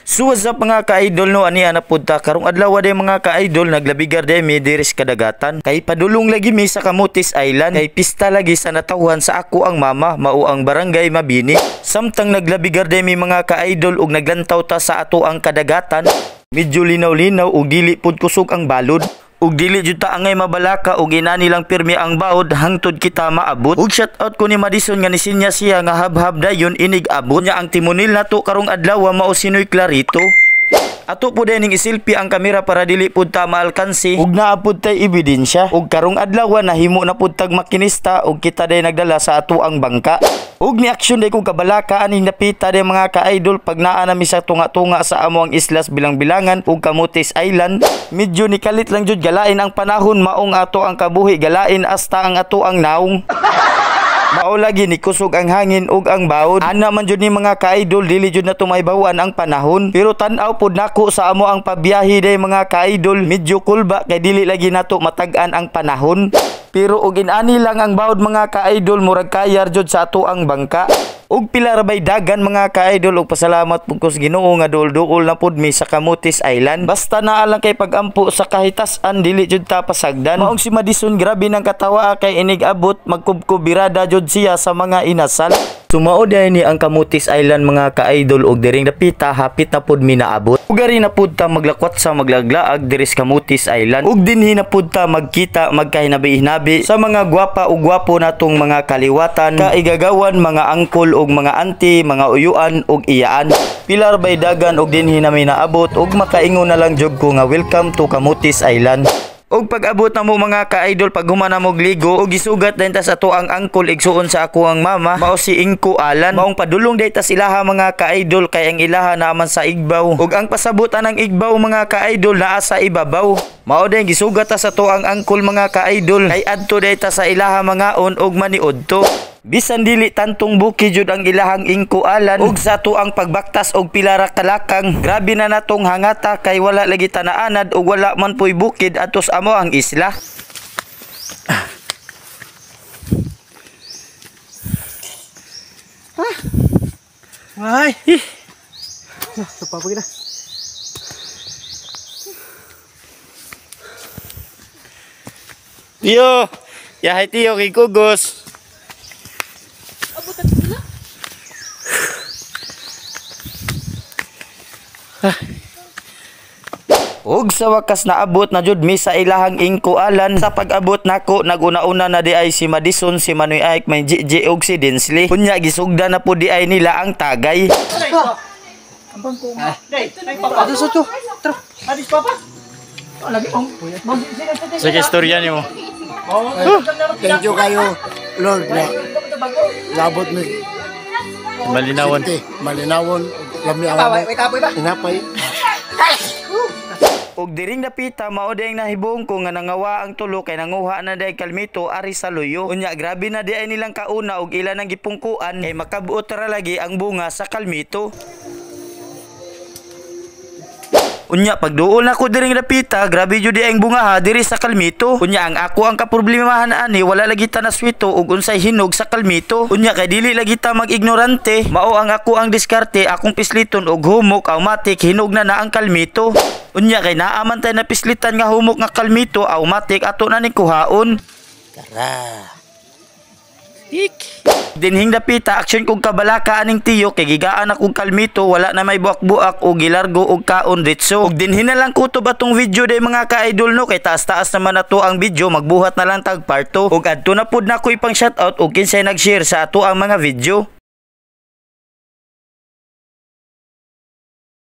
So what's up mga ka-idol no, ani ana punta karong adlaw day mga ka-idol naglabigar day mi diris kadagatan. Kay padulong lagi mi sa Camotes Island, kay pista lagi sa natawhan sa ako ang mama, mao ang barangay Mabini. Samtang naglabigar day mi mga ka-idol ug naglantaw ta sa ato ang kadagatan, medyo linaw-linaw ug dili pud kusog ang balod. Ug dili jud ta angay mabalaka ug inani lang pirmi ang baod hangtod kita maabot. Ug shout out ko ni Madison nga nisinya siya nga habhab dayon inig abot nya ang timonil nato karong adlaw mao sinoy Clarito. Ato po din ning isilpi ang kamera para dili pud ta maalkansi ug naapod tay ebidensya. Ug karong adlaw nahimo na pud tag makinista ug kita day nagdala sa ato ang bangka. Ug ni aksyon day kung kabalaka aning napita day mga ka-idol pag naa nami sa tunga-tunga sa amo ang islas bilang-bilangan ug Camotes Island. Medyo ni kalit lang jud galain ang panahon maong ato ang kabuhi galain hasta ang ato ang naong. Mao lagi ni kusog ang hangin ug ang bawod. Ana man jud ni mga ka-idol dili jud na tumaybawan ang panahon. Pero tan-aw pud nako sa amo ang pabiyahe day mga ka-idol medyo kulba kay dili lagi nato matag-an ang panahon. Pero ug inani lang ang bawod mga ka-idol murag kayar jud sa ato ang bangka. Ug pila ra bay dagan mga ka-idol ug pasalamat pud ko sa Ginoo nga duol-duol na pud mi sa Camotes Island. Basta naa lang kay pagampo sa kahitas-an dili jud ta pasagdan. Maong si Madison grabe nang katawa kay inig abot magkubkubirada jud siya sa mga inasal. Sumao day ni ang Camotes Island mga ka-idol ug diring dapita hapit na pud mi naabot. Ug ari na pud ta maglakwat sa maglaglaag diri sa Camotes Island. Ug dinhi na pud ta magkita magkahinabi-hinabi sa mga gwapa ug gwapo natong mga kaliwatan, kaigagawan, mga angkol ug mga auntie, mga uyuan ug iyaan. Pilar bay dagan ug dinhi na mi naabot ug makaingon na lang jud ko nga welcome to Camotes Island. Og pag-abot na mo mga ka-idol pag humana mo gligo og gisugat din ta sa to ang angkol igsuon sa ako ang mama mao si Inko Alan. Maong padulong day ta silaha mga ka-idol kay ang ilaha naman sa igbaw ug ang pasabutan ng igbaw mga ka-idol naa sa ibabaw. Mao din gisugat ta sa to ang angkol mga ka-idol kay adto day ta sa ilaha mga on og maniudto. Bisan dili tantong buki jud ang ilahang Inko Alan ug sa to ang pagbaktas og pilara kalakang grabe na natong hangata kay wala lagi tanaanad ug wala man puy bukid atos amo ang isla. Ay. Sapa pagi dah. Tiyo, yahay tiyo kay Kugos. Ug sa wakas naabot na jud mi sa ilahang Inko Alan. Sa pag-abot nako naguna-una na di ay si Madison, si Manoy Ike, may Gigi ug si Dinsley. Kunya gisugda na po di ay nila ang tagay. Abang ko. Dai, papa sa to. Tara, hadis papa. Lagi ong. Sige istorya niyo. Thank you kayo, Lord, na labot mo. Malinawon. Malinawon. Lami ang inapay. Ug diring napita mao dayang nahibong ko nga nangawa ang tulo kay nanguha na day kalmito ari sa luyo. Unya grabe na di ay nilang kauna ug ila nang gipungkuan kay makabuot ra lagi ang bunga sa kalmito. Unya pagduol nako diring napita grabe jud di ang bunga ha diri sa kalmito. Unya ang ako ang kaproblemahan ani wala lagi ta naswito ug unsay hinog sa kalmito. Unya kay dili lagi ta mag-ignorante mao ang ako ang diskarte akong pisliton og humok automatic hinog na ang kalmito. Unya kay naaman tay na pislitan nga humok nga kalmito automatic ato na ni kuhaon. Tara. Dinhing dapita aksyon kong kabalaka aning tiyo kay gigaan akong kalmito wala na may buak-buak o gilargo og kaon ditso. Ug dinhin na lang kutob atong video day mga ka-idol no kay taas-taas naman nato ang video magbuhat na lang tag part 2. Ug adto na pud nako ipang shoutout og kinsay nag-share sa ato ang mga video.